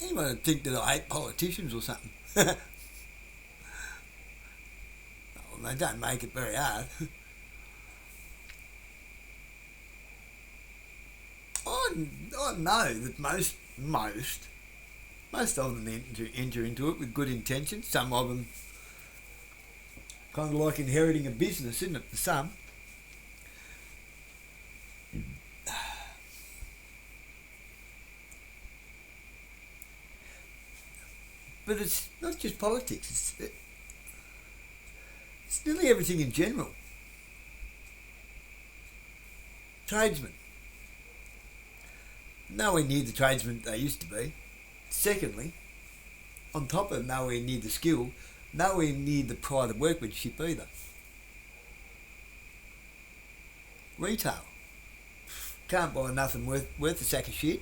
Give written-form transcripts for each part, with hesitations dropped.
Anyone would think that I hate politicians or something. Well, they don't make it very hard. I know that most of them enter into it with good intentions. Some of them kind of like inheriting a business, isn't it, for some? But it's not just politics, it's nearly everything in general. Tradesmen. Nowhere near the tradesmen they used to be. Secondly, on top of nowhere near the skill, nowhere near the pride of workmanship either. Retail. Can't buy nothing worth a sack of shit.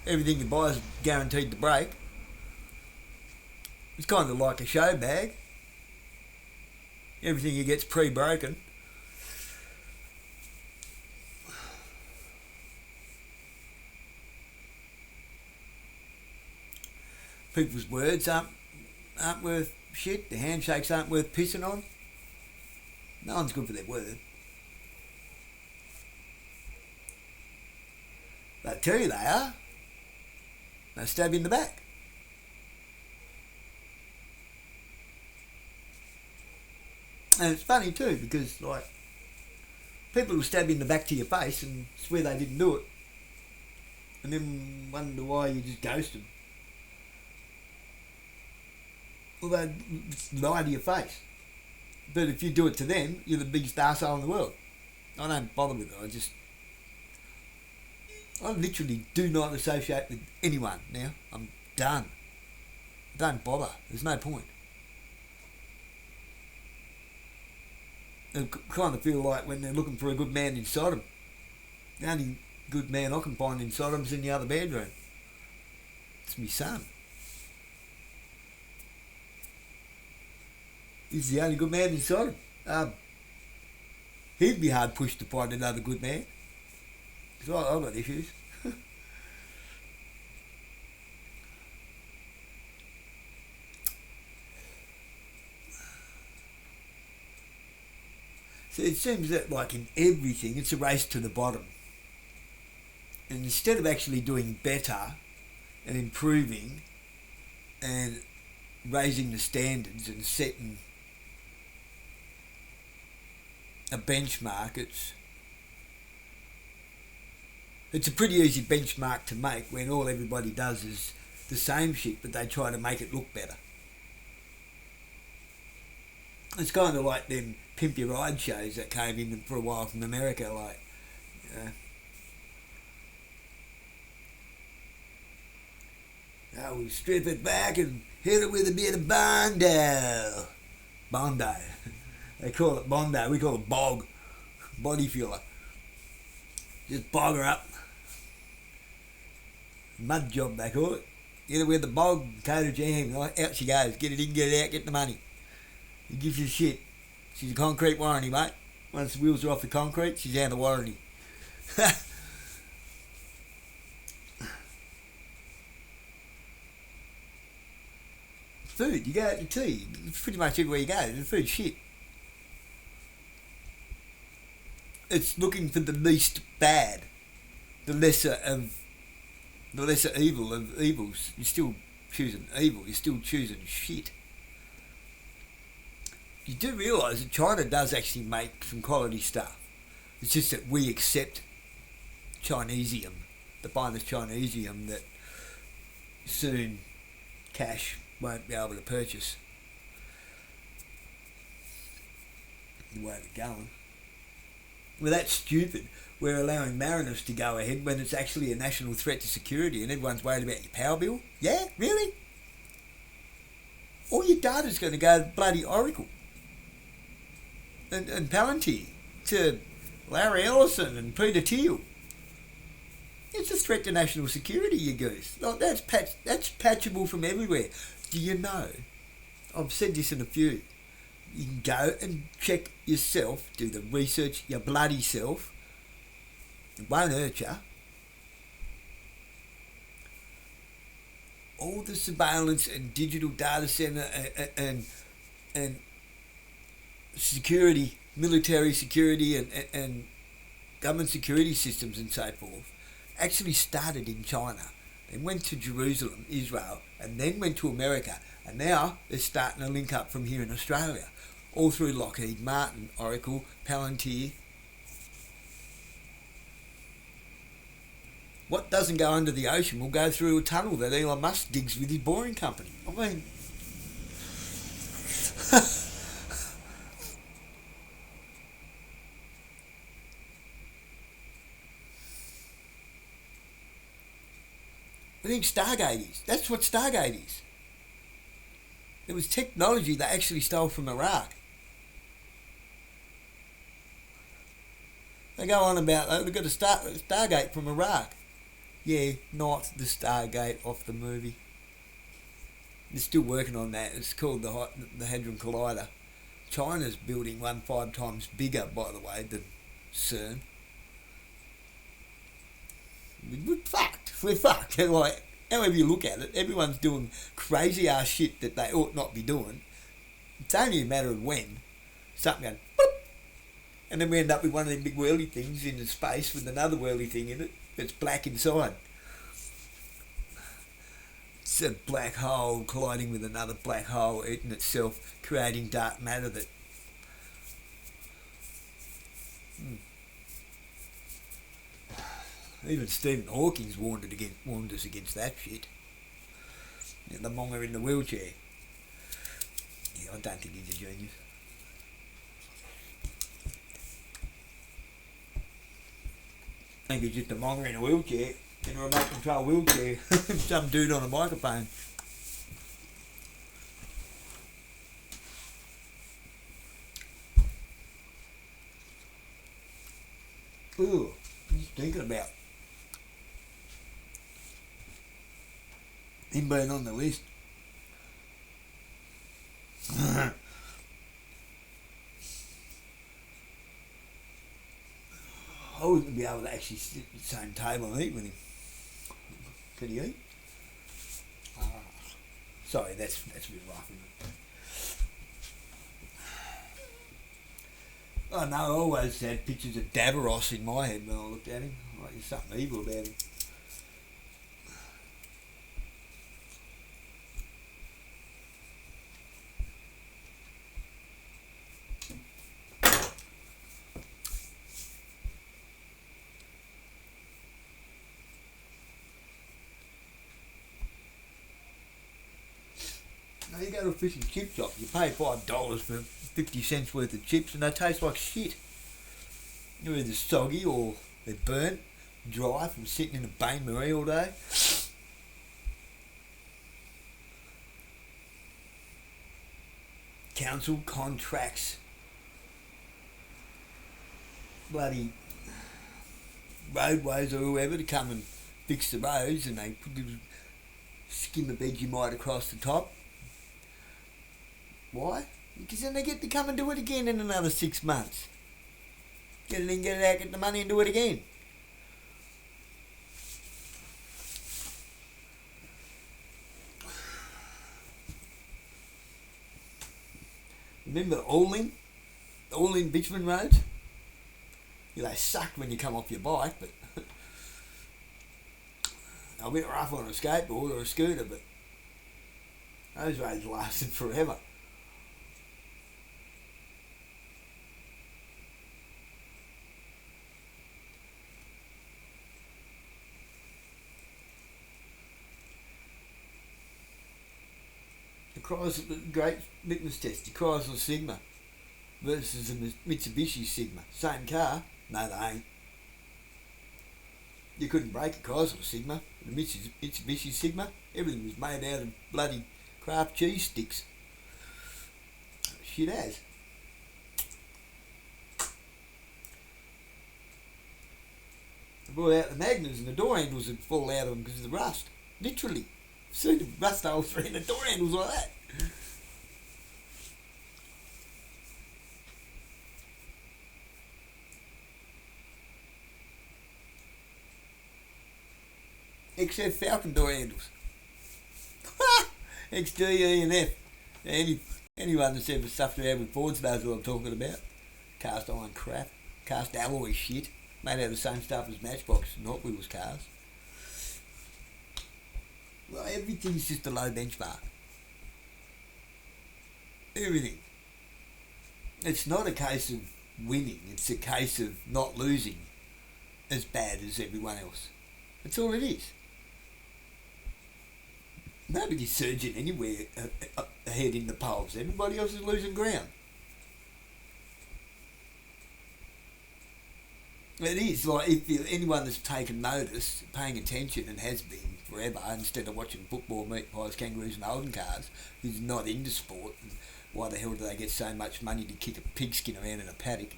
Everything you buy is guaranteed to break. It's kind of like a show bag. Everything you get's pre-broken. People's words aren't worth shit. Their handshakes aren't worth pissing on. No one's good for their word. They tell you they are. They stab you in the back. And it's funny too, because like people will stab you in the back to your face and swear they didn't do it, and then wonder why you just ghost them. Well, they lie to your face. But if you do it to them, you're the biggest arsehole in the world. I don't bother with it. I literally do not associate with anyone now. I'm done. I don't bother. There's no point. I kind of feel like when they're looking for a good man in Sodom, the only good man I can find in Sodom's in the other bedroom. It's my son. He's the only good man in Sodom. He'd be hard pushed to find another good man. Because I've got issues. So it seems that like in everything, it's a race to the bottom. And instead of actually doing better and improving and raising the standards and setting a benchmark, it's a pretty easy benchmark to make when all everybody does is the same shit, but they try to make it look better. It's kind of like them Pimp Your Ride shows that came in for a while from America, like, we'll strip it back and hit it with a bit of Bondo. Bondo. They call it Bondo, we call it bog. Body fueler. Just bog her up. Mud job, they call it. Get it with the bog, coat of jam. Out she goes. Get it in, get it out, get the money. He gives you shit. She's a concrete warranty, mate. Once the wheels are off the concrete, she's out of warranty. Food, you go out to tea. Pretty much everywhere you go, the food's shit. It's looking for the least bad, the lesser evil of evils. You're still choosing evil. You're still choosing shit. You do realise that China does actually make some quality stuff. It's just that we accept Chinesium, the finest Chinesium that soon cash won't be able to purchase. The way they're going. Well, that's stupid. We're allowing mariners to go ahead when it's actually a national threat to security and everyone's worried about your power bill. Yeah? Really? All your data's going to go to bloody Oracle and Palantir to Larry Ellison and Peter Thiel. It's a threat to national security, you goose. Like, that's patchable from everywhere. Do you know? I've said this in a few. You can go and check yourself, do the research your bloody self. It won't hurt you. all the surveillance and digital data center and security, military security and government security systems and so forth actually started in China. They went to Jerusalem, Israel, and then went to America. And now they're starting to link up from here in Australia, all through Lockheed Martin, Oracle, Palantir. What doesn't go under the ocean will go through a tunnel that Elon Musk digs with his boring company. I mean, I think Stargate is. That's what Stargate is. It was technology they actually stole from Iraq. They go on about they've got a Stargate from Iraq. Yeah, not the Stargate off the movie. They're still working on that. It's called the Hadron Collider. China's building one 5 times bigger, by the way, than CERN. We're fucked. We're fucked. Like, however you look at it, everyone's doing crazy ass shit that they ought not be doing. It's only a matter of when. Something going, boop, and then we end up with one of them big whirly things in the space with another whirly thing in it that's black inside. It's a black hole colliding with another black hole, eating itself, creating dark matter that... Even Stephen Hawking's warned us against that shit. Yeah, the monger in the wheelchair. Yeah, I don't think he's a genius. I think he's just a monger in a wheelchair, in a remote control wheelchair. Some dude on a microphone. Ooh, just thinking about him being on the list. I wouldn't be able to actually sit at the same table and eat with him. Could he eat? Sorry, that's a bit rough, isn't it? I know, I always had pictures of Davros in my head when I looked at him. Like there's something evil about him. Now you go to a fish and chip shop, you pay $5 for 50 cents worth of chips and they taste like shit. They're either soggy or they're burnt, dry from sitting in a bain-marie all day. Council contracts bloody roadways or whoever to come and fix the roads, and they put the skim of Vegemite across the top. Why? Because then they get to come and do it again in another 6 months. Get it in, get it out, get the money and do it again. Remember Alling Bitchman roads? Yeah, they sucked when you come off your bike, but a bit rough on a skateboard or a scooter, but those roads lasted forever. The great litmus test, the Chrysler Sigma versus the Mitsubishi Sigma. Same car? No, they ain't. You couldn't break a Chrysler Sigma. The Mitsubishi Sigma, everything was made out of bloody Kraft cheese sticks. Shit has. They brought out the magnets and the door handles would fall out of them because of the rust. Literally. See the rust holes through the door handles like that. XF Falcon door handles. XD, E and F. Anyone that's ever suffered around with Fords knows what I'm talking about. Cast iron crap. Cast alloy shit. Made out of the same stuff as Matchbox and Hot Wheels cars. Well, everything's just a low benchmark. Everything. It's not a case of winning, it's a case of not losing as bad as everyone else. That's all it is. Nobody's surging anywhere ahead in the polls. Everybody else is losing ground. It is like anyone that's taken notice, paying attention and has been forever, instead of watching football, meat pies, kangaroos and Holden cars, who's not into sport, and why the hell do they get so much money to kick a pigskin around in a paddock?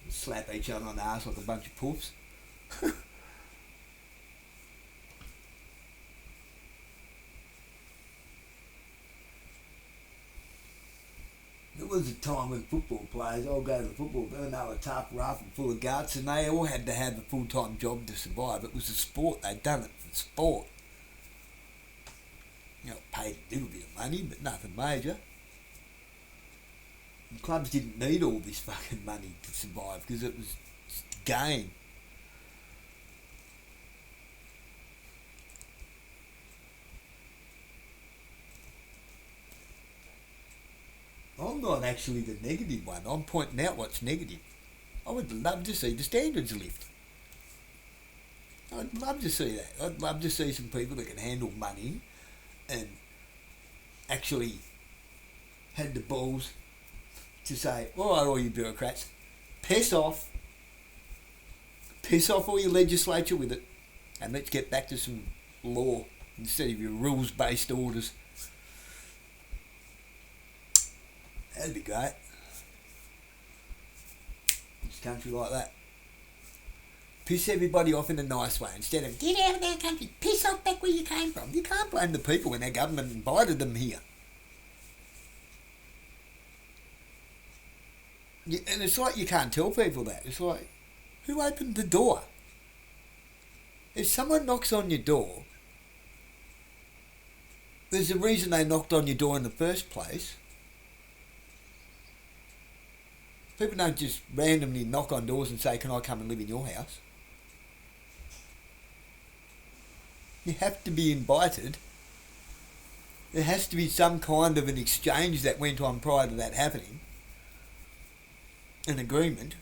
And slap each other on the arse like a bunch of poofs. There was a time when football players all go to the football, and they were tough, rough and full of guts, and they all had to have a full-time job to survive. It was a sport. They'd done it for sport. You know, paid a little bit of money, but nothing major. And clubs didn't need all this fucking money to survive because it was game. I'm not actually the negative one. I'm pointing out what's negative. I would love to see the standards lift. I'd love to see that. I'd love to see some people that can handle money and actually had the balls to say, all right, all you bureaucrats, piss off all your legislature with it, and let's get back to some law instead of your rules-based orders. That'd be great. This country like that. Piss everybody off in a nice way instead of get out of our country, piss off back where you came from. You can't blame the people when their government invited them here. And it's like you can't tell people that. It's like, who opened the door? If someone knocks on your door, there's a reason they knocked on your door in the first place. People don't just randomly knock on doors and say, can I come and live in your house? You have to be invited. There has to be some kind of an exchange that went on prior to that happening. An agreement.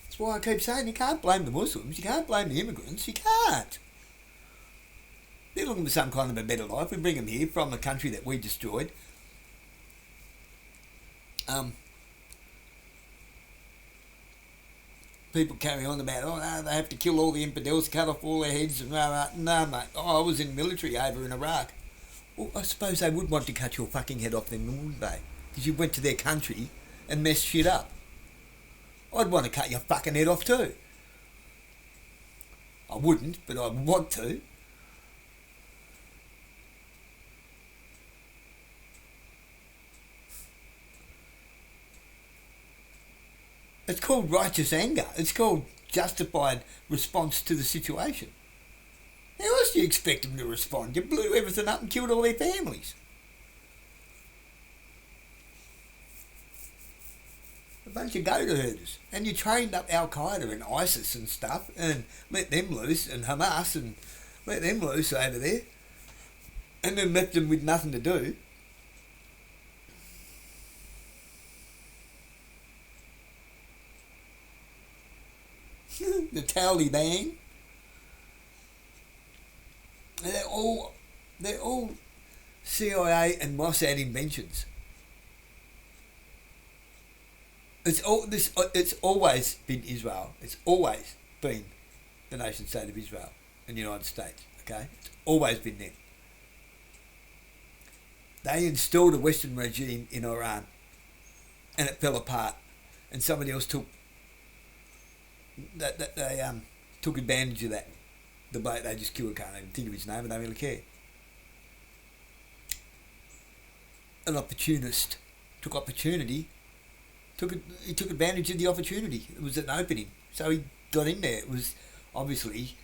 That's why I keep saying you can't blame the Muslims, you can't blame the immigrants, you can't. They're looking for some kind of a better life. We bring them here from a country that we destroyed. People carry on about, oh no, they have to kill all the infidels, cut off all their heads, and no mate, I was in the military over in Iraq. Well, I suppose they would want to cut your fucking head off then, wouldn't they? Because you went to their country and messed shit up. I'd want to cut your fucking head off too. I wouldn't, but I would want to. It's called righteous anger. It's called justified response to the situation. How else do you expect them to respond? You blew everything up and killed all their families. A bunch of goat herders. And you trained up Al-Qaeda and ISIS and stuff and let them loose, and Hamas, and let them loose over there. And then left them with nothing to do. The Taliban. They're all CIA and Mossad inventions. It's always been Israel. It's always been the nation state of Israel and the United States. Okay, it's always been them. They installed a Western regime in Iran, and it fell apart, and somebody else took advantage of that. The bloke they just killed, I can't even think of his name, and I don't really care. An opportunist took opportunity. He took advantage of the opportunity. It was an opening, so he got in there. It was obviously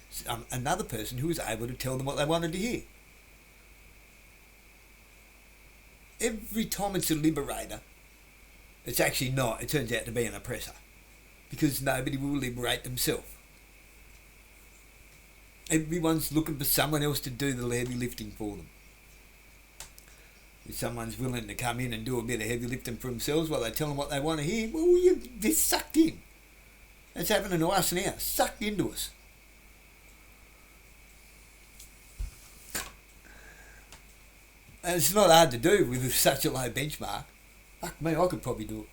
another person who was able to tell them what they wanted to hear. Every time it's a liberator, it's actually not. It turns out to be an oppressor, because nobody will liberate themselves. Everyone's looking for someone else to do the heavy lifting for them. If someone's willing to come in and do a bit of heavy lifting for themselves while they tell them what they want to hear, well, they're sucked in. That's happening to us now, sucked into us. And it's not hard to do with such a low benchmark. Fuck me, I could probably do it.